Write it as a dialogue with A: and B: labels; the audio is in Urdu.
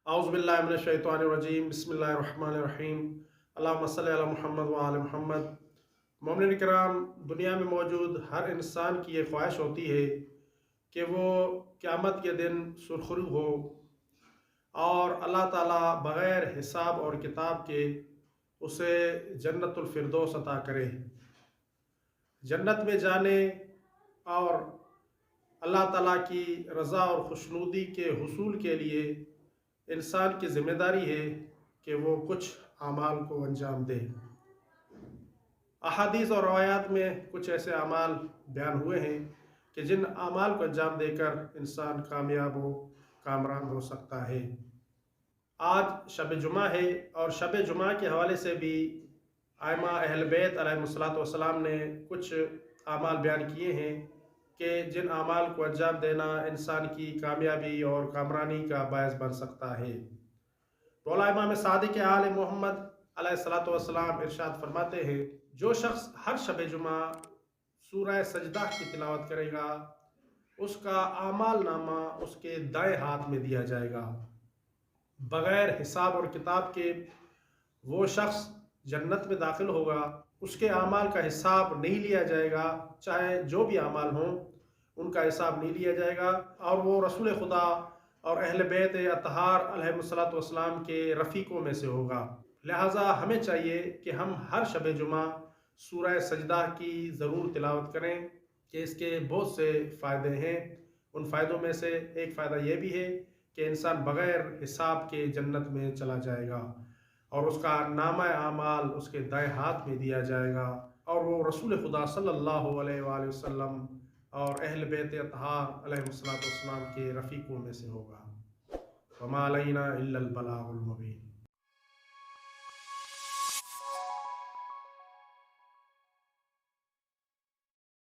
A: اعوذ باللہ من الشیطان الرجیم، بسم اللہ الرحمن الرحیم، اللہم صلی علی محمد وآل محمد۔ مومنین کرام، دنیا میں موجود ہر انسان کی یہ خواہش ہوتی ہے کہ وہ قیامت کے دن سرخرو ہو اور اللہ تعالیٰ بغیر حساب اور کتاب کے اسے جنت الفردوس عطا کرے۔ جنت میں جانے اور اللہ تعالیٰ کی رضا اور خوشنودی کے حصول کے لیے انسان کی ذمہ داری ہے کہ وہ کچھ اعمال کو انجام دے۔ احادیث اور روایات میں کچھ ایسے اعمال بیان ہوئے ہیں کہ جن اعمال کو انجام دے کر انسان کامیاب و کامران ہو سکتا ہے۔ آج شب جمعہ ہے اور شب جمعہ کے حوالے سے بھی ائمہ اہل بیت علیہم الصلوۃ والسلام نے کچھ اعمال بیان کیے ہیں کہ جن اعمال کو انجام دینا انسان کی کامیابی اور کامرانی کا باعث بن سکتا ہے۔ مولا امام صادق آل محمد علیہ الصلوۃ والسلام ارشاد فرماتے ہیں، جو شخص ہر شب جمعہ سورہ سجدہ کی تلاوت کرے گا اس کا اعمال نامہ اس کے دائیں ہاتھ میں دیا جائے گا، بغیر حساب اور کتاب کے وہ شخص جنت میں داخل ہوگا۔ اس کے اعمال کا حساب نہیں لیا جائے گا، چاہے جو بھی اعمال ہوں ان کا حساب نہیں لیا جائے گا، اور وہ رسول خدا اور اہل بیت اطہار علیہم الصلوۃ والسلام کے رفیقوں میں سے ہوگا۔ لہٰذا ہمیں چاہیے کہ ہم ہر شب جمعہ سورہ سجدہ کی ضرور تلاوت کریں کہ اس کے بہت سے فائدے ہیں۔ ان فائدوں میں سے ایک فائدہ یہ بھی ہے کہ انسان بغیر حساب کے جنت میں چلا جائے گا اور اس کا نامہ اعمال اس کے دائیں ہاتھ میں دیا جائے گا، اور وہ رسول خدا صلی اللہ علیہ وآلہ وسلم اور اہل بیت اطہار علیہ الصلوۃ والسلام کے رفیقوں میں سے ہوگا۔ وما علینا الا البلاغ المبین۔